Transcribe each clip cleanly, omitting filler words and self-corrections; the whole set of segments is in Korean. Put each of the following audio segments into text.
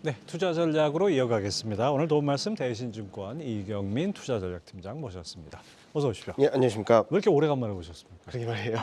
네, 투자 전략으로 이어가겠습니다. 오늘 도움 말씀 대신증권 이경민 투자전략팀장 모셨습니다. 어서 오십시오. 예, 안녕하십니까. 왜 이렇게 오래간만에 오셨습니까? 그러게 말이에요.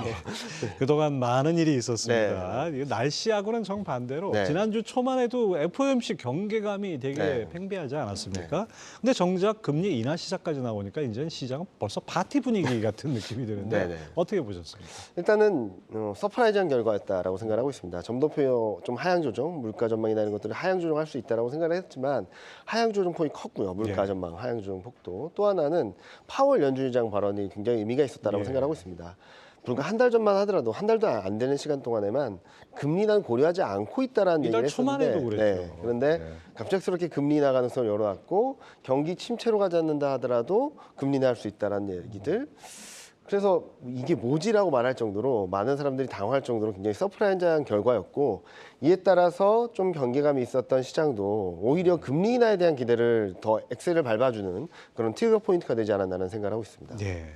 그동안 많은 일이 있었습니다. 이 날씨하고는 정반대로 네. 지난주 초만 해도 FOMC 경계감이 되게 네. 팽배하지 않았습니까? 근데 정작 금리 인하 시작까지 나오니까 이제 시장은 벌써 파티 분위기 같은 느낌이 드는데 네. 어떻게 보셨습니까? 일단은 서프라이즈한 결과였다라고 생각하고 있습니다. 점도표 좀 하향 조정, 물가 전망이나 이런 것들을 하향 조정할 수 있다라고 생각을 했지만 하향 조정 폭이 컸고요. 물가 예. 전망, 하향 조정 폭도. 또 하나는 파월 연준의장 발언이 굉장히 의미가 있었다라고 예. 생각하고 있습니다. 불과 한 달 전만 하더라도 한 달도 안 되는 시간 동안에만 금리 인하는 고려하지 않고 있다라는 이달 얘기를 초만 했었는데 해도 그랬죠. 네. 그런데 네. 갑작스럽게 금리 인하 가능성을 열어놨고 경기 침체로 가지 않는다 하더라도 금리 인하할 수 있다라는 얘기들. 그래서 이게 뭐지라고 말할 정도로 많은 사람들이 당황할 정도로 굉장히 서프라이즈한 결과였고 이에 따라서 좀 경계감이 있었던 시장도 오히려 금리 인하에 대한 기대를 더 엑셀을 밟아주는 그런 트리거 포인트가 되지 않았나라는 생각을 하고 있습니다. 예.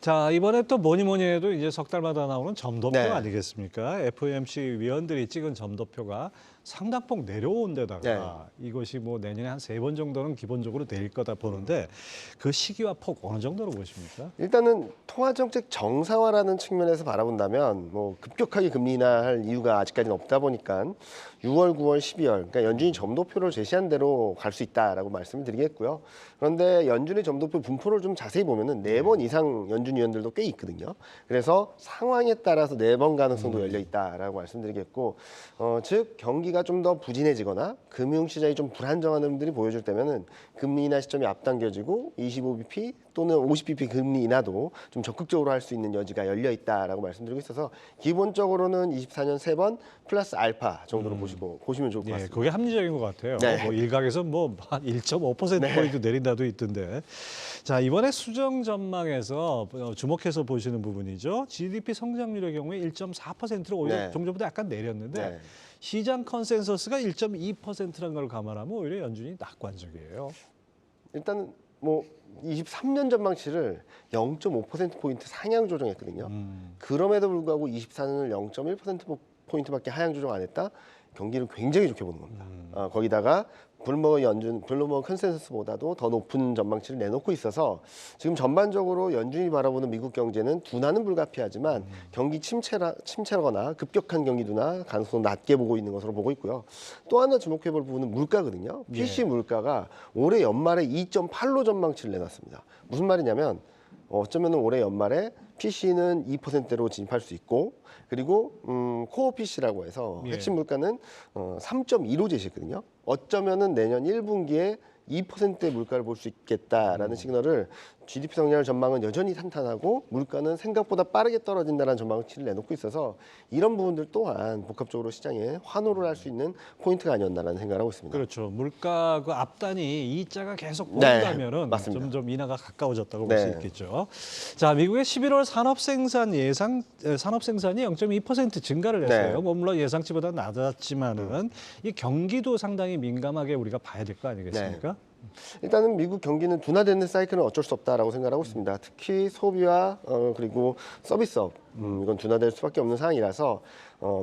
자, 이번에 또 뭐니 해도 이제 석 달마다 나오는 점도표 네. 아니겠습니까? FOMC 위원들이 찍은 점도표가 상당폭 내려온 데다가 이것이 뭐 내년에 한 3번 정도는 기본적으로 될 거다 보는데 그 시기와 폭 어느 정도로 보십니까? 일단은 통화정책 정상화라는 측면에서 바라본다면 뭐 급격하게 금리 인하할 이유가 아직까지는 없다 보니까 6월, 9월, 12월 그러니까 연준이 점도표를 제시한 대로 갈 수 있다라고 말씀을 드리겠고요. 그런데 연준의 점도표 분포를 좀 자세히 보면은 4번 이상 연준 위원들도 꽤 있거든요. 그래서 상황에 따라서 4번 가능성도 열려 있다라고 말씀드리겠고, 즉 경기가 좀 더 부진해지거나 금융시장이 좀 불안정한 흐름들이 보여줄 때면은 금리 인하 시점이 앞당겨지고 25bp 또는 50bp 금리 인하도 좀 적극적으로 할 수 있는 여지가 열려 있다라고 말씀드리고 있어서 기본적으로는 24년 3번 플러스 알파 정도로 보시면 좋을 것 예, 같습니다. 그게 합리적인 것 같아요. 네. 뭐 일각에서 뭐 한 1.5%포인트 내린다도 있던데. 자, 이번에 수정 전망에서 주목해서 보시는 부분이죠. GDP 성장률의 경우에 1.4%로 오히려 네. 종전보다 약간 내렸는데 네. 시장 컨센서스가 1.2%라는 걸 감안하면 오히려 연준이 낙관적이에요. 일단은 뭐 23년 전망치를 0.5%포인트 상향 조정했거든요. 그럼에도 불구하고 24년을 0.1%포인트밖에 하향 조정 안 했다? 경기를 굉장히 좋게 보는 겁니다. 거기다가 블룸버그 컨센서스보다도 더 높은 전망치를 내놓고 있어서 지금 전반적으로 연준이 바라보는 미국 경제는 둔화는 불가피하지만 경기 침체거나 급격한 경기 둔화 가능성 낮게 보고 있는 것으로 보고 있고요. 또 하나 주목해볼 부분은 물가거든요. PC 물가가 올해 연말에 2.8로 전망치를 내놨습니다. 무슨 말이냐면 어쩌면 올해 연말에 PC는 2%로 진입할 수 있고 그리고 코어 PC라고 해서 핵심 물가는 3.2로 제시했거든요. 어쩌면은 내년 1분기에 2%의 물가를 볼 수 있겠다라는 시그널을 GDP 성장률 전망은 여전히 탄탄하고 물가는 생각보다 빠르게 떨어진다는 전망치를 내놓고 있어서 이런 부분들 또한 복합적으로 시장에 환호를 할 수 있는 포인트가 아니었나라는 생각을 하고 있습니다. 그렇죠. 물가 그 앞단이 이자가 계속 네, 오르다면은 맞습니다. 점점 인하가 가까워졌다고 볼 수 네. 있겠죠. 자, 미국의 11월 산업 생산이 0.2% 증가를 했어요. 네. 뭐 물론 예상치보다 낮았지만은 이 경기도 상당히 민감하게 우리가 봐야 될 거 아니겠습니까? 일단은 미국 경기는 둔화되는 사이클은 어쩔 수 없다라고 생각하고 있습니다. 특히 소비와 그리고 서비스업 이건 둔화될 수밖에 없는 상황이라서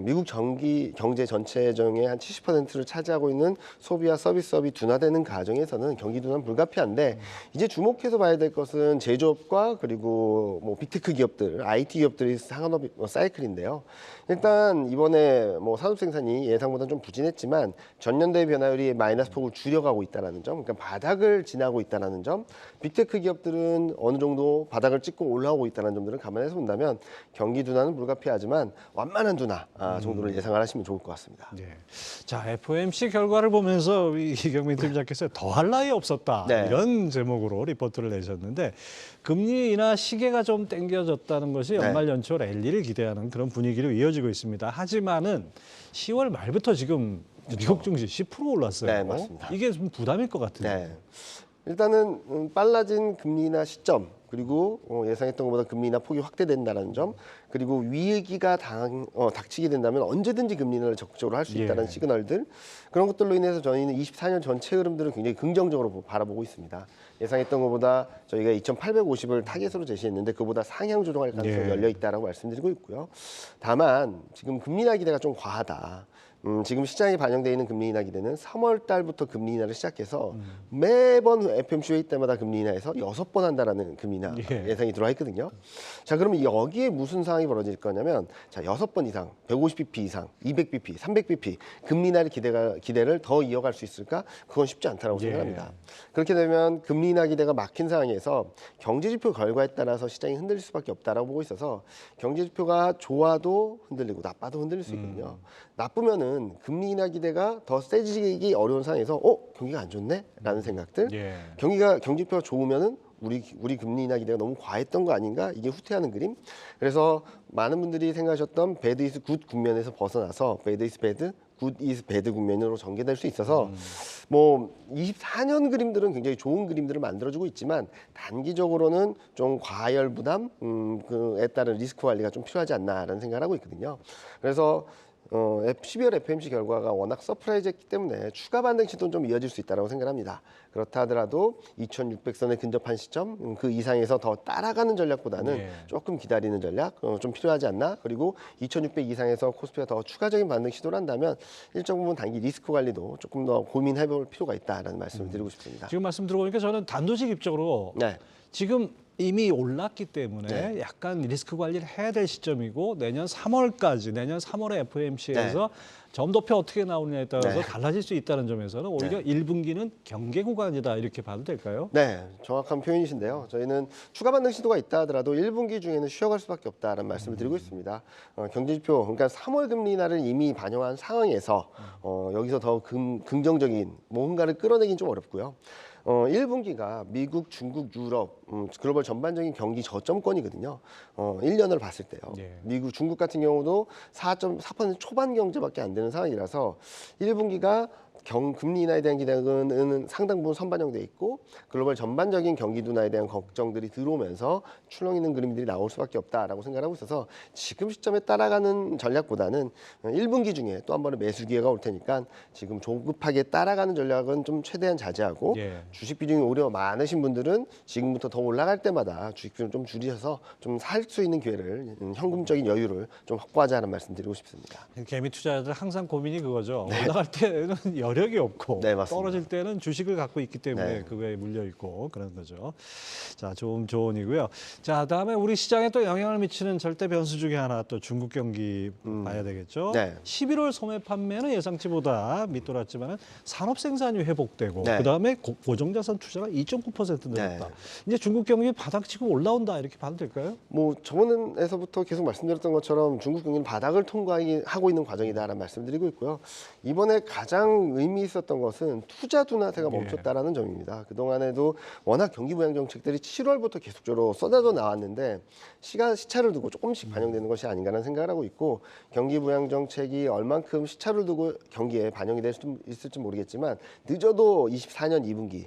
미국 경제 전체정의 한 70%를 차지하고 있는 소비와 서비스업이 둔화되는 과정에서는 경기 둔화는 불가피한데 이제 주목해서 봐야 될 것은 제조업과 그리고 뭐 빅테크 기업들, IT 기업들의 상한업 사이클인데요. 일단 이번에 뭐 산업 생산이 예상보다 좀 부진했지만 전년 대비 변화율이 마이너스 폭을 줄여가고 있다는 점, 그러니까 바닥을 지나고 있다는 점, 빅테크 기업들은 어느 정도 바닥을 찍고 올라오고 있다는 점들을 감안해서 본다면 경기 둔화는 불가피하지만 완만한 둔화 정도를 예상을 하시면 좋을 것 같습니다. 네. 자, FOMC 결과를 보면서 이경민 팀장께서 더할 나위 없었다. 네. 이런 제목으로 리포트를 내셨는데 금리 인하 시계가 좀 당겨졌다는 것이 연말 연초 랠리를 기대하는 그런 분위기로 이어지고 있습니다. 하지만은 10월 말부터 지금 미국 증시 10% 올랐어요. 네, 맞습니다. 이게 좀 부담일 것 같은데. 네. 일단은 빨라진 금리 인하 시점 그리고 예상했던 것보다 금리 인하 폭이 확대된다는 점 그리고 위기가 닥치게 된다면 언제든지 금리 인하를 적극적으로 할 수 있다는 시그널들 그런 것들로 인해서 저희는 24년 전체 흐름들을 굉장히 긍정적으로 바라보고 있습니다. 예상했던 것보다 저희가 2,850을 타겟으로 제시했는데 그보다 상향 조정할 가능성이 열려 있다라고 말씀드리고 있고요. 다만 지금 금리 인하 기대가 좀 과하다. 지금 시장에 반영되어 있는 금리 인하 기대는 3월 달부터 금리 인하를 시작해서 매번 FOMC 회의 때마다 금리 인하에서 6번 한다라는 금리 인하 예. 예상이 들어와 있거든요. 자, 그러면 여기에 무슨 상황이 벌어질 거냐면 자, 6번 이상, 150bp 이상, 200bp, 300bp 금리 인하를 기대를 더 이어갈 수 있을까? 그건 쉽지 않다라고 예. 생각합니다. 그렇게 되면 금리 인하 기대가 막힌 상황에서 경제 지표 결과에 따라서 시장이 흔들릴 수밖에 없다라고 보고 있어서 경제 지표가 좋아도 흔들리고 나빠도 흔들릴 수 있거든요. 나쁘면은 금리 인하 기대가 더 세지기 어려운 상황에서 경기가 안 좋네라는 생각들. 예. 경제 지표가 좋으면은 우리 금리 인하 기대가 너무 과했던 거 아닌가? 이게 후퇴하는 그림. 그래서 많은 분들이 생각하셨던 배드 이즈 굿 국면에서 벗어나서 배드 이즈 배드, 굿 이즈 배드 국면으로 전개될 수 있어서 뭐 24년 그림들은 굉장히 좋은 그림들을 만들어주고 있지만 단기적으로는 좀 과열 부담, 그에 따른 리스크 관리가 좀 필요하지 않나라는 생각을 하고 있거든요. 그래서 12월 FOMC 결과가 워낙 서프라이즈했기 때문에 추가 반등 시도는 좀 이어질 수 있다고 생각합니다. 그렇다 하더라도 2,600선에 근접한 시점 그 이상에서 더 따라가는 전략보다는 예. 조금 기다리는 전략 좀 필요하지 않나? 그리고 2,600 이상에서 코스피가 더 추가적인 반등 시도를 한다면 일정 부분 단기 리스크 관리도 조금 더 고민해볼 필요가 있다라는 말씀을 드리고 싶습니다. 지금 말씀 들어보니까 저는 단도직입적으로 네. 지금 이미 올랐기 때문에 네. 약간 리스크 관리를 해야 될 시점이고 내년 3월에 FOMC에서 점도표 어떻게 나오느냐에 따라서 네. 달라질 수 있다는 점에서는 오히려 1분기는 경계 구간이다 이렇게 봐도 될까요? 네, 정확한 표현이신데요. 저희는 추가 반등 시도가 있다 하더라도 1분기 중에는 쉬어갈 수밖에 없다는 말씀을 드리고 있습니다. 경제지표, 그러니까 3월 금리 인하를 이미 반영한 상황에서 여기서 더 긍정적인 뭔가를 끌어내긴 좀 어렵고요. 1분기가 미국, 중국, 유럽, 글로벌 전반적인 경기 저점권이거든요. 1년을 봤을 때요. 예. 미국, 중국 같은 경우도 4.4% 초반 경제밖에 안 되는 상황이라서 1분기가 금리 인하에 대한 기대는 상당 부분 선반영돼 있고 글로벌 전반적인 경기 둔화에 대한 걱정들이 들어오면서 출렁 있는 그림들이 나올 수밖에 없다라고 생각하고 있어서 지금 시점에 따라가는 전략보다는 1분기 중에 또 한 번의 매수 기회가 올 테니까 지금 조급하게 따라가는 전략은 좀 최대한 자제하고 예. 주식 비중이 오히려 많으신 분들은 지금부터 더 올라갈 때마다 주식 비중 좀 줄이셔서 좀 살 수 있는 기회를 현금적인 여유를 좀 확보하자는 말씀 드리고 싶습니다. 개미 투자자들 항상 고민이 그거죠. 올라갈 때는 여력이 없고 네, 맞습니다. 떨어질 때는 주식을 갖고 있기 때문에 네. 그거에 물려 있고 그런 거죠. 자, 좋은 조언이고요. 자, 다음에 우리 시장에 또 영향을 미치는 절대 변수 중에 하나 또 중국 경기 봐야 되겠죠. 네. 11월 소매 판매는 예상치보다 밑돌았지만 산업 생산이 회복되고 네. 그다음에 고정자산 투자가 2.9% 늘었다. 네. 이제 중국 경기 바닥치고 올라온다 이렇게 봐도 될까요? 뭐 저번에서부터 계속 말씀드렸던 것처럼 중국 경기는 바닥을 통과하고 있는 과정이다라는 말씀드리고 있고요. 이번에 가장 의미 있었던 것은 투자 둔화세가 멈췄다라는 점입니다. 그동안에도 워낙 경기 부양 정책들이 7월부터 계속적으로 쏟아져 나왔는데 시차를 두고 조금씩 반영되는 것이 아닌가라는 생각을 하고 있고 경기 부양 정책이 얼만큼 시차를 두고 경기에 반영이 될 수 있을지 모르겠지만 늦어도 24년 2분기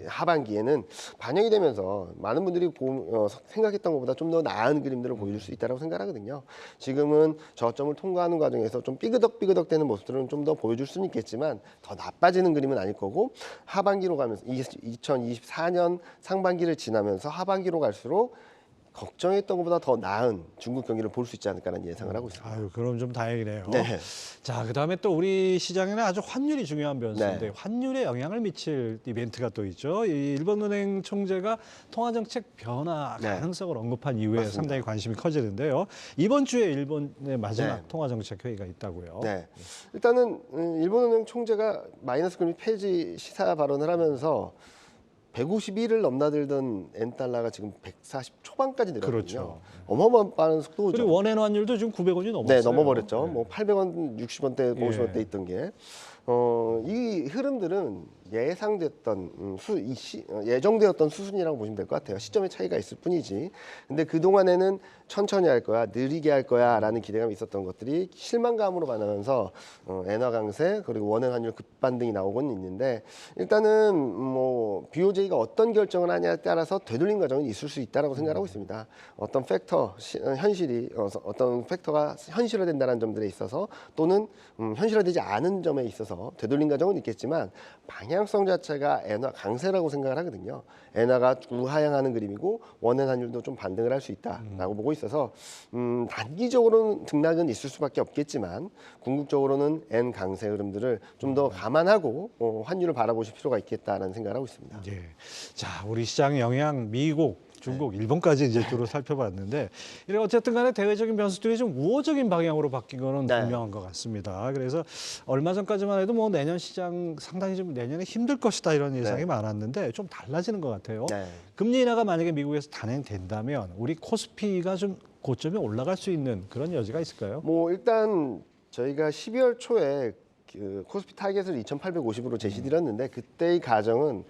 하반기에는 반영이 되면서 많은 분들이 생각했던 것보다 좀 더 나은 그림들을 보여줄 수 있다고 생각하거든요. 지금은 저점을 통과하는 과정에서 좀 삐그덕삐그덕되는 모습들은 좀 더 보여줄 수는 있겠지만 더 나빠지는 그림은 아닐 거고 하반기로 가면서 2024년 상반기를 지나면서 하반기로 갈수록 걱정했던 것보다 더 나은 중국 경기를 볼 수 있지 않을까라는 예상을 하고 있습니다. 아유, 그럼 좀 다행이네요. 네. 자, 그다음에 또 우리 시장에는 아주 환율이 중요한 변수인데 네. 환율에 영향을 미칠 이벤트가 또 있죠. 이 일본은행 총재가 통화정책 변화 네. 가능성을 언급한 이후에 맞습니다. 상당히 관심이 커지는데요. 이번 주에 일본의 마지막 네. 통화정책 회의가 있다고요. 네. 일단은 일본은행 총재가 마이너스 금리 폐지 시사 발언을 하면서 151을 넘나들던 엔달러가 지금 140 초반까지 내려왔거든요. 그렇죠. 어마어마한 빠른 속도죠. 그리고 원엔 환율도 지금 900원이 넘었어요. 네, 넘어버렸죠. 네. 뭐 800원, 60원대, 50원대 예. 있던 게. 이 흐름들은 예상됐던 예정되었던 수순이라고 보시면 될 것 같아요. 시점의 차이가 있을 뿐이지. 근데 그 동안에는 천천히 할 거야, 느리게 할 거야라는 기대감이 있었던 것들이 실망감으로 반응하면서 엔화 강세 그리고 원화 환율 급반등이 나오곤 있는데 일단은 뭐 BOJ가 어떤 결정을 하냐에 따라서 되돌린 과정은 있을 수 있다라고 생각하고 있습니다. 어떤 어떤 팩터가 현실화된다는 점들에 있어서 또는 현실화되지 않은 점에 있어서 있어서 되돌린 과정은 있겠지만 방향성 자체가 엔화 강세라고 생각을 하거든요. 엔화가 우하향하는 그림이고 원엔 환율도 좀 반등을 할 수 있다라고 보고 있어서 단기적으로는 등락은 있을 수밖에 없겠지만 궁극적으로는 엔 강세 흐름들을 좀 더 감안하고 환율을 바라보실 필요가 있겠다라는 생각을 하고 있습니다. 예. 자, 우리 시장 영향 미국, 중국, 일본까지 이제 주로 살펴봤는데 이런 어쨌든 간에 대외적인 변수들이 좀 우호적인 방향으로 바뀐 거는 네. 분명한 것 같습니다. 그래서 얼마 전까지만 해도 뭐 내년 시장 상당히 좀 내년에 힘들 것이다 이런 예상이 네. 많았는데 좀 달라지는 것 같아요. 네. 금리 인하가 만약에 미국에서 단행된다면 우리 코스피가 좀 고점에 올라갈 수 있는 그런 여지가 있을까요? 뭐 일단 저희가 12월 초에 그 코스피 타겟을 2,850으로 제시드렸는데 그때의 가정은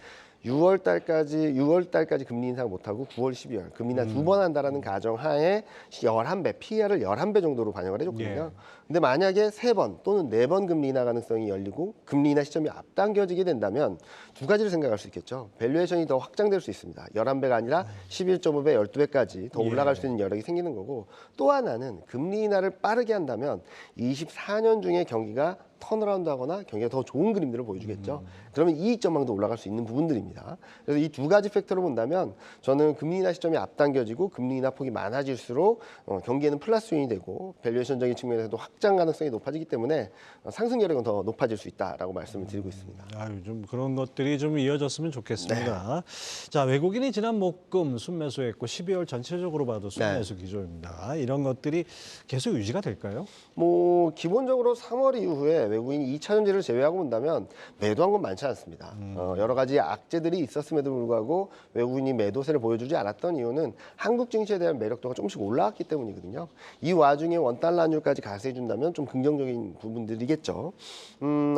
6월 달까지 금리 인상 못하고 9월, 12월 금리 인하 두 번 한다라는 가정하에 11배, PER을 11배 정도로 반영을 해줬거든요. 예. 근데 만약에 3번 또는 4번 금리 인하 가능성이 열리고 금리 인하 시점이 앞당겨지게 된다면 두 가지를 생각할 수 있겠죠. 밸류에이션이 더 확장될 수 있습니다. 11배가 아니라 11.5배, 12배까지 더 올라갈 수 있는 여력이 생기는 거고 또 하나는 금리 인하를 빠르게 한다면 24년 중에 경기가 턴어라운드 하거나 경기가 더 좋은 그림들을 보여주겠죠. 그러면 이익 전망도 올라갈 수 있는 부분들입니다. 그래서 이 두 가지 팩터로 본다면 저는 금리 인하 시점이 앞당겨지고 금리 인하 폭이 많아질수록 경기에는 플러스 요인이 되고 밸류에이션적인 측면에서도 확장 가능성이 높아지기 때문에 상승 여력은 더 높아질 수 있다라고 말씀을 드리고 있습니다. 아유, 좀 그런 것들이 좀 이어졌으면 좋겠습니다. 자, 외국인이 지난 목금 순매수했고 12월 전체적으로 봐도 순매수 기조입니다. 이런 것들이 계속 유지가 될까요? 뭐 기본적으로 3월 이후에 외국인이 2차 전지를 제외하고 본다면 매도한 건 많지 않습니다. 여러 가지 악재들이 있었음에도 불구하고 외국인이 매도세를 보여주지 않았던 이유는 한국 증시에 대한 매력도가 조금씩 올라왔기 때문이거든요. 이 와중에 원달러 환율까지 가세해 준다면 좀 긍정적인 부분들이겠죠.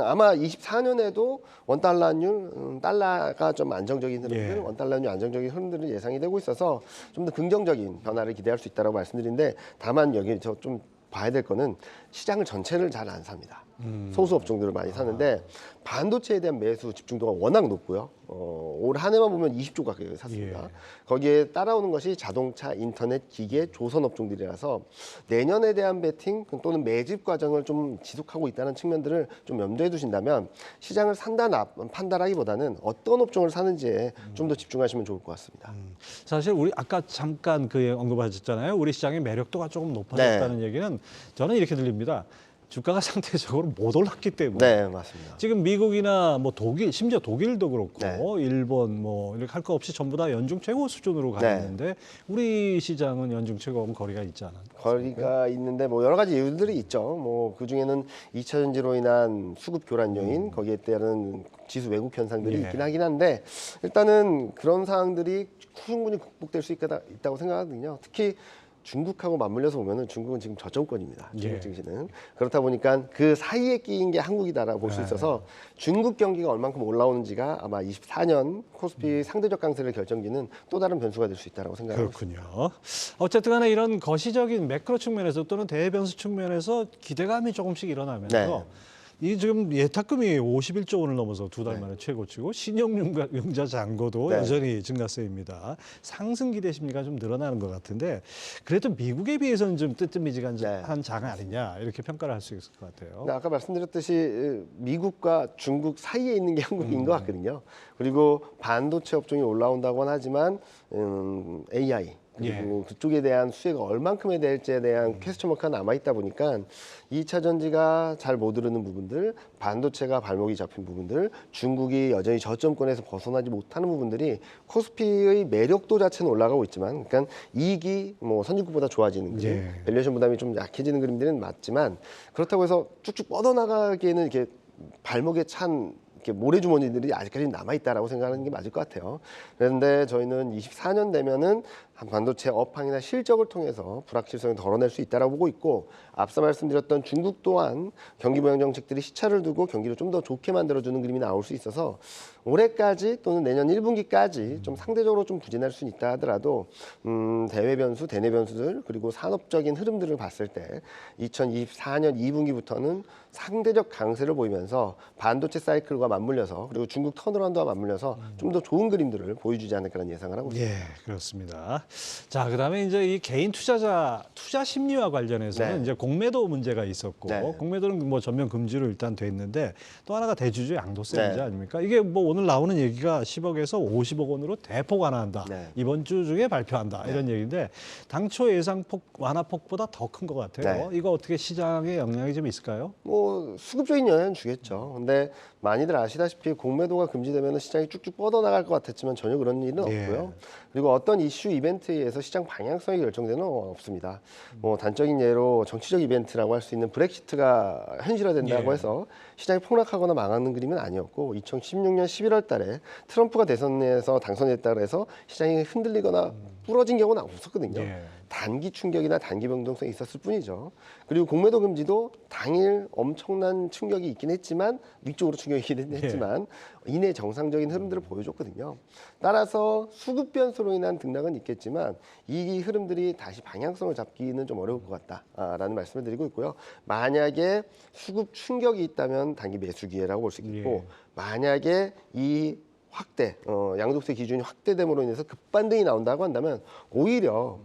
아마 24년에도 원달러 환율, 달러가 좀 안정적인 흐름들, 원달러 환율 안정적인 흐름들은 예상이 되고 있어서 좀 더 긍정적인 변화를 기대할 수 있다고 말씀드리는데 다만 여기 저 좀 봐야 될 거는 시장을 전체를 잘 안 삽니다. 소수 업종들을 많이 사는데 반도체에 대한 매수 집중도가 워낙 높고요. 올 한 해만 보면 20조 가까이 샀습니다. 거기에 따라오는 것이 자동차, 인터넷, 기계, 조선 업종들이라서 내년에 대한 베팅 또는 매집 과정을 좀 지속하고 있다는 측면들을 좀 염두에 두신다면 시장을 산다, 판다라기보다는 어떤 업종을 사는지에 좀 더 집중하시면 좋을 것 같습니다. 사실 우리 아까 잠깐 그 언급하셨잖아요. 우리 시장의 매력도가 조금 높아졌다는 얘기는 저는 이렇게 들립니다. 주가가 상대적으로 못 올랐기 때문에. 네, 맞습니다. 지금 미국이나 뭐 독일, 심지어 독일도 그렇고 일본 뭐 이렇게 할 거 없이 전부 다 연중 최고 수준으로 가 있는데 우리 시장은 연중 최고하고 거리가 있지 않아요? 거리가 있는데 뭐 여러 가지 이유들이 있죠. 뭐 그 중에는 2차 전지로 인한 수급 교란 요인, 거기에 따른 지수 왜곡 현상들이 있긴 하긴 한데 일단은 그런 사항들이 충분히 극복될 수 있다고 생각하거든요. 특히 중국하고 맞물려서 보면은 중국은 지금 저점권입니다. 중국 증시는. 그렇다 보니까 그 사이에 끼인 게 한국이다라고 볼 수 있어서 중국 경기가 얼만큼 올라오는지가 아마 24년 코스피 상대적 강세를 결정짓는 또 다른 변수가 될 수 있다고 생각하고 있습니다. 그렇군요. 어쨌든 간에 이런 거시적인 매크로 측면에서 또는 대외 변수 측면에서 기대감이 조금씩 일어나면서 이 지금 예탁금이 51조 원을 넘어서 두 달 만에 최고치고 신용융자 잔고도 여전히 증가세입니다. 상승 기대 심리가 좀 늘어나는 것 같은데 그래도 미국에 비해서는 좀 뜨뜻미지근한 장 아니냐 이렇게 평가를 할 수 있을 것 같아요. 아까 말씀드렸듯이 미국과 중국 사이에 있는 게 한국인 것 같거든요. 그리고 반도체 업종이 올라온다고는 하지만 AI 그리고 그쪽에 대한 수혜가 얼만큼에 될지에 대한 퀘스천 마크가 남아있다 보니까 2차 전지가 잘 못 오르는 부분들, 반도체가 발목이 잡힌 부분들, 중국이 여전히 저점권에서 벗어나지 못하는 부분들이 코스피의 매력도 자체는 올라가고 있지만 그러니까 이익이 뭐 선진국보다 좋아지는 그림, 밸류에이션 부담이 좀 약해지는 그림들은 맞지만 그렇다고 해서 쭉쭉 뻗어나가기에는 이렇게 발목에 찬 모래주머니들이 아직까지 남아있다라고 생각하는 게 맞을 것 같아요. 그런데 저희는 24년 되면은 반도체 업황이나 실적을 통해서 불확실성을 덜어낼 수 있다라고 보고 있고 앞서 말씀드렸던 중국 또한 경기 부양 정책들이 시차를 두고 경기를 좀 더 좋게 만들어주는 그림이 나올 수 있어서 올해까지 또는 내년 1분기까지 좀 상대적으로 좀 부진할 수는 있다 하더라도 대외 변수, 대내 변수들 그리고 산업적인 흐름들을 봤을 때 2024년 2분기부터는 상대적 강세를 보이면서 반도체 사이클과 맞물려서 그리고 중국 턴어라운드와 맞물려서 좀 더 좋은 그림들을 보여주지 않을까라는 예상을 하고 있습니다. 예, 그렇습니다. 자, 그다음에 이제 이 개인 투자자 투자 심리와 관련해서는 네. 이제 공매도 문제가 있었고 네. 공매도는 뭐 전면 금지로 일단 돼 있는데 또 하나가 대주주 양도세 문제 네. 아닙니까? 이게 뭐 오늘 나오는 얘기가 10억에서 50억 원으로 대폭 완화한다. 네. 이번 주 중에 발표한다. 이런 얘기인데 당초 예상 완화폭보다 더 큰 것 같아요. 네. 이거 어떻게 시장에 영향이 좀 있을까요? 뭐 수급적인 영향은 주겠죠. 근데 많이들 아시다시피 공매도가 금지되면 시장이 쭉쭉 뻗어나갈 것 같았지만 전혀 그런 일은 예. 없고요. 그리고 어떤 이슈 이벤트에 의해서 시장 방향성이 결정되는 건 없습니다. 뭐 단적인 예로 정치적 이벤트라고 할 수 있는 브렉시트가 현실화된다고 예. 해서 시장이 폭락하거나 망하는 그림은 아니었고 2016년 11월 달에 트럼프가 대선에서 당선됐다 그래서 시장이 흔들리거나 부러진 경우는 없었거든요. 예. 단기 충격이나 단기 변동성이 있었을 뿐이죠. 그리고 공매도 금지도 당일 엄청난 충격이 있긴 했지만 위쪽으로 충격이긴 했지만 이내 정상적인 흐름들을 보여줬거든요. 따라서 수급 변수로 인한 등락은 있겠지만 이 흐름들이 다시 방향성을 잡기는 좀 어려울 것 같다라는 말씀을 드리고 있고요. 만약에 수급 충격이 있다면 단기 매수 기회라고 볼 수 있고 예. 만약에 이 확대, 양도세 기준이 확대됨으로 인해서 급반등이 나온다고 한다면 오히려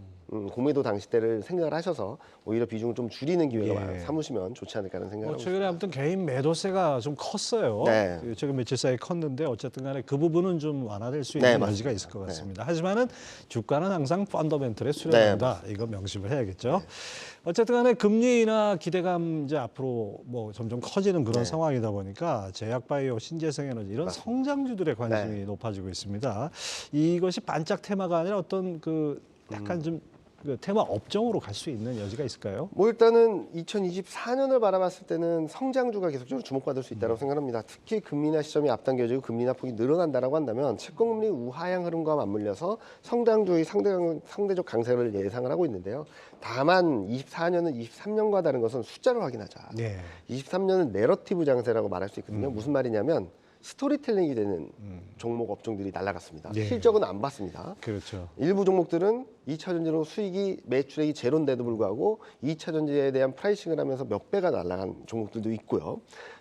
공매도 당시 때를 생각을 하셔서 오히려 비중을 좀 줄이는 기회가 예. 삼으시면 좋지 않을까 하는 생각을 뭐 하고 최근에 아무튼 개인 매도세가 좀 컸어요. 네. 그 최근 며칠 사이 컸는데 어쨌든 간에 그 부분은 좀 완화될 수 있는 네, 여지가 맞습니다. 있을 것 같습니다. 하지만은 주가는 항상 펀더멘털에 수렴한다. 이거 명심을 해야겠죠. 어쨌든 간에 금리 인하 기대감 이제 앞으로 뭐 점점 커지는 그런 상황이다 보니까 제약바이오, 신재생에너지 이런 성장주들의 관심이 높아지고 있습니다. 이것이 반짝 테마가 아니라 어떤 그 약간 좀 그 테마 업종으로 갈 수 있는 여지가 있을까요? 뭐 일단은 2024년을 바라봤을 때는 성장주가 계속적으로 주목받을 수 있다고 생각합니다. 특히 금리 인하 시점이 앞당겨지고 금리 인하 폭이 늘어난다라고 한다면 채권금리 우하향 흐름과 맞물려서 성장주의 상대적 강세를 예상을 하고 있는데요. 다만 24년은 23년과 다른 것은 숫자를 확인하자. 네. 23년은 내러티브 장세라고 말할 수 있거든요. 무슨 말이냐면 스토리텔링이 되는 종목 업종들이 날아갔습니다. 예. 실적은 안 봤습니다. 그렇죠. 일부 종목들은 2차 전지로 수익이 매출액이 제로인데도 불구하고 2차 전지에 대한 프라이싱을 하면서 몇 배가 날아간 종목들도 있고요.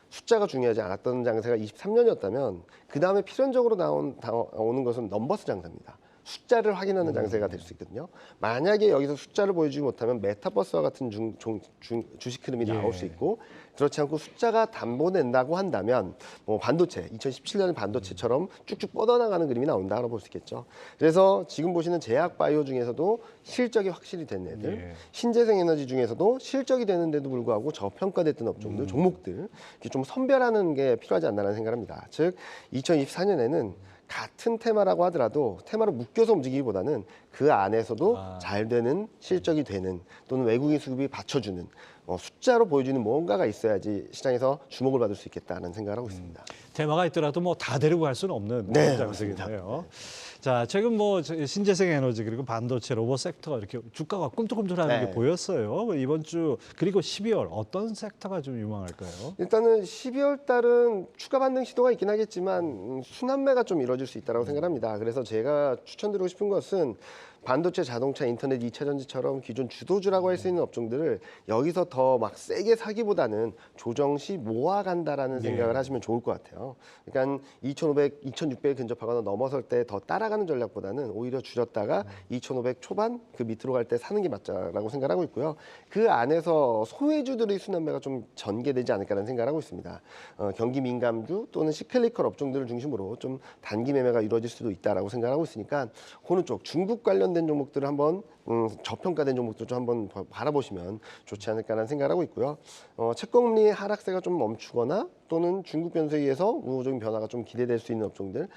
숫자가 중요하지 않았던 장세가 23년이었다면 그 다음에 필연적으로 오는 것은 넘버스 장세입니다. 숫자를 확인하는 장세가 될 수 있거든요. 만약에 여기서 숫자를 보여주지 못하면 메타버스와 같은 주식 흐름이 나올 수 있고 그렇지 않고 숫자가 담보된다고 한다면 뭐 반도체, 2017년 반도체처럼 쭉쭉 뻗어나가는 그림이 나온다고 볼 수 있겠죠. 그래서 지금 보시는 제약 바이오 중에서도 실적이 확실히 된 애들, 예. 신재생 에너지 중에서도 실적이 되는데도 불구하고 저평가됐던 업종들, 종목들 이렇게 좀 선별하는 게 필요하지 않나라는 생각합니다. 즉 2024년에는 같은 테마라고 하더라도 테마를 묶여서 움직이기보다는 그 안에서도 잘 되는 실적이 되는 또는 외국인 수급이 받쳐주는 숫자로 보여주는 뭔가가 있어야지 시장에서 주목을 받을 수 있겠다는 생각을 하고 있습니다. 테마가 있더라도 뭐 다 데리고 갈 수는 없는 네, 그런 장세겠네요. 자, 최근 뭐 신재생 에너지 그리고 반도체, 로봇 섹터가 이렇게 주가가 꿈틀꿈틀하는 네. 게 보였어요. 이번 주 그리고 12월 어떤 섹터가 좀 유망할까요? 일단은 12월 달은 추가 반등 시도가 있긴 하겠지만 순환매가 좀 이루어질 수 있다고 생각합니다. 그래서 제가 추천드리고 싶은 것은 반도체, 자동차, 인터넷, 2차 전지처럼 기존 주도주라고 할 수 있는 업종들을 여기서 더 막 세게 사기보다는 조정 시 모아간다라는 생각을 하시면 좋을 것 같아요. 그러니까 2,500, 2,600 근접하거나 넘어설 때 더 따라가는 전략보다는 오히려 줄였다가 2,500 초반 그 밑으로 갈 때 사는 게 맞다라고 생각하고 있고요. 그 안에서 소외주들의 순환매가 좀 전개되지 않을까라는 생각을 하고 있습니다. 경기 민감주 또는 시클리컬 업종들을 중심으로 좀 단기 매매가 이루어질 수도 있다라고 생각하고 있으니까 그런 쪽 중국 관련된 종목들을 한번 저평가된 종목들 좀 한번 바라보시면 좋지 않을까라는 생각을 하고 있고요. 채권금리 하락세가 좀 멈추거나 또는 중국 변수에 의해서 우호적인 변화가 좀 기대될 수 있는 업종들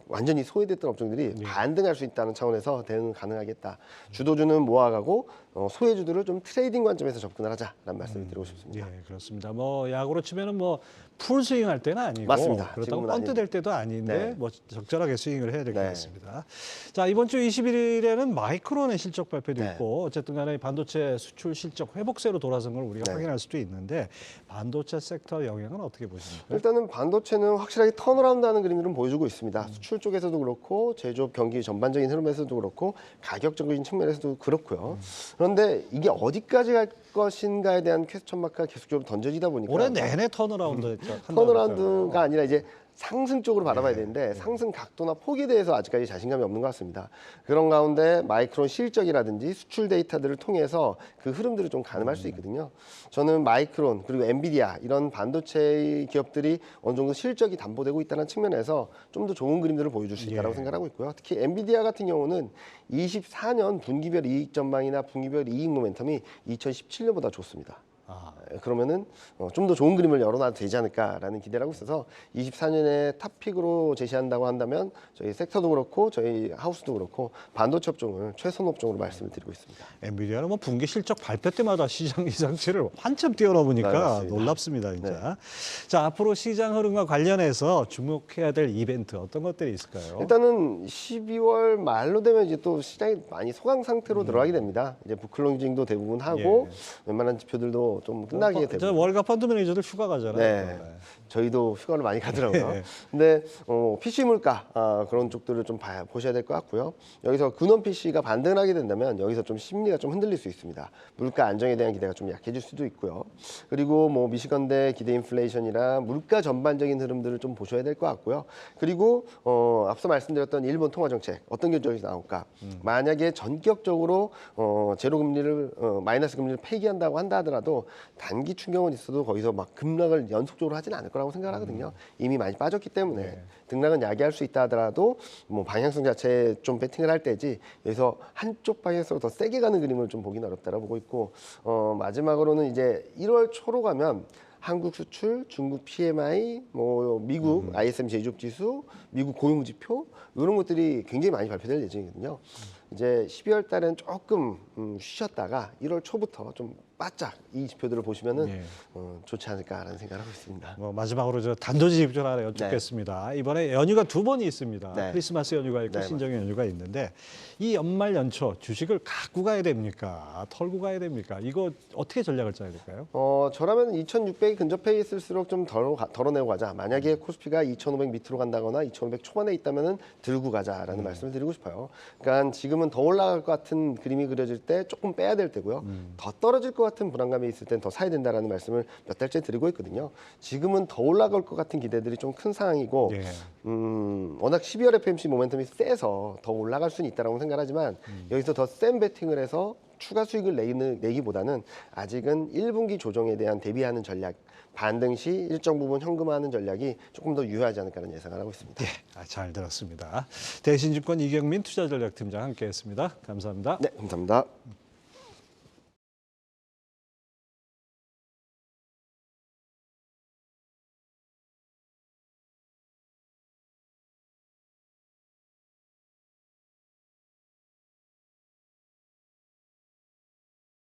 완전히 소외됐던 업종들이 반등할 수 있다는 차원에서 대응은 가능하겠다. 주도주는 모아가고 소외주들을 좀 트레이딩 관점에서 접근을 하자라는 말씀을 드리고 싶습니다. 예, 그렇습니다. 뭐 야구로 치면은 뭐 풀 스윙할 때는 아니고 맞습니다. 그렇다고 지금은 번트 될 아닙니다. 때도 아닌데 네. 뭐 적절하게 스윙을 해야 될 것 네. 같습니다. 자, 이번 주 21일에는 마이크론의 실적 발표도 네. 있고 어쨌든 간에 반도체 수출 실적 회복세로 돌아선 걸 우리가 네. 확인할 수도 있는데 반도체 섹터 영향은 어떻게 보십니까? 일단은 반도체는 확실하게 턴어라운드하는 그림들은 보여주고 있습니다. 수출 쪽에서도 그렇고 제조업 경기 전반적인 흐름에서도 그렇고 가격적인 측면에서도 그렇고요. 그런데 이게 어디까지 갈 것인가에 대한 퀘스천 마크가 계속적으로 던져지다 보니까 올해 내내 턴어라운드 턴어라운드가 아니라 이제 상승 쪽으로 바라봐야 되는데 상승 각도나 폭에 대해서 아직까지 자신감이 없는 것 같습니다. 그런 가운데 마이크론 실적이라든지 수출 데이터들을 통해서 그 흐름들을 좀 가늠할 수 있거든요. 저는 마이크론 그리고 엔비디아 이런 반도체 기업들이 어느 정도 실적이 담보되고 있다는 측면에서 좀 더 좋은 그림들을 보여줄 수 있다고 생각하고 있고요. 특히 엔비디아 같은 경우는 24년 분기별 이익 전망이나 분기별 이익 모멘텀이 2017년보다 좋습니다. 그러면은 좀 더 좋은 그림을 열어놔도 되지 않을까라는 기대를 하고 있어서 24년에 탑픽으로 제시한다고 한다면 저희 섹터도 그렇고 저희 하우스도 그렇고 반도체 업종을 최선 업종으로 말씀을 드리고 있습니다. 엔비디아는 뭐 분기 실적 발표 때마다 시장 예상치를 한참 뛰어넘으니까 맞습니다. 놀랍습니다, 진짜. 자, 앞으로 시장 흐름과 관련해서 주목해야 될 이벤트 어떤 것들이 있을까요? 일단은 12월 말로 되면 이제 또 시장이 많이 소강 상태로 들어가게 됩니다. 이제 부클로징도 대부분 하고 웬만한 지표들도 좀 끝나게 되고. 월가 펀드 매니저들 휴가 가잖아요. 네. 저희도 휴가를 많이 가더라고요. 근데 PC 물가 그런 쪽들을 좀 보셔야 될 것 같고요. 여기서 근원 PC가 반등을 하게 된다면 여기서 좀 심리가 좀 흔들릴 수 있습니다. 물가 안정에 대한 기대가 좀 약해질 수도 있고요. 그리고 뭐 미시건대 기대 인플레이션이나 물가 전반적인 흐름들을 좀 보셔야 될 것 같고요. 그리고 앞서 말씀드렸던 일본 통화 정책 어떤 결정이 나올까? 만약에 전격적으로 제로 금리를 마이너스 금리를 폐기한다고 한다 하더라도 단기 충격은 있어도 거기서 막 급락을 연속적으로 하지는 않을 거라고 생각하거든요. 이미 많이 빠졌기 때문에 등락은 야기할 수 있다 하더라도 뭐 방향성 자체에 좀 배팅을 할 때지 여기서 한쪽 방향성으로 더 세게 가는 그림을 좀 보기는 어렵다라고 보고 있고 마지막으로는 이제 1월 초로 가면 한국 수출, 중국 PMI, 뭐 미국 ISM 제조업 지수, 미국 고용 지표 이런 것들이 굉장히 많이 발표될 예정이거든요. 이제 12월 달엔 조금 쉬셨다가 1월 초부터 좀 바짝 이 지표들을 보시면은 좋지 않을까라는 생각을 하고 있습니다. 뭐 마지막으로 저 단도직 좀 하나 여쭙겠습니다. 이번에 연휴가 두 번이 있습니다. 크리스마스 연휴가 있고 신정 연휴가 있는데 이 연말 연초 주식을 갖고 가야 됩니까? 털고 가야 됩니까? 이거 어떻게 전략을 짜야 될까요? 저라면 2,600이 근접해 있을수록 좀 덜어내고 가자. 만약에 코스피가 2,500 밑으로 간다거나 2,500 초반에 있다면은 들고 가자라는 말씀을 드리고 싶어요. 그러니까 지금은 더 올라갈 것 같은 그림이 그려질 때 조금 빼야 될 때고요. 더 떨어질 것 같은 불안감이 있을 땐 더 사야 된다라는 말씀을 몇 달째 드리고 있거든요. 지금은 더 올라갈 것 같은 기대들이 좀 큰 상황이고 워낙 12월 FMC 모멘텀이 세서 더 올라갈 수는 있다라고 생각하지만 여기서 더 센 베팅을 해서 추가 수익을 내기보다는 아직은 1분기 조정에 대한 대비하는 전략, 반등 시 일정 부분 현금화하는 전략이 조금 더 유효하지 않을까라는 예상을 하고 있습니다. 잘 들었습니다. 대신증권 이경민 투자전략팀장 함께했습니다. 감사합니다. 네, 감사합니다.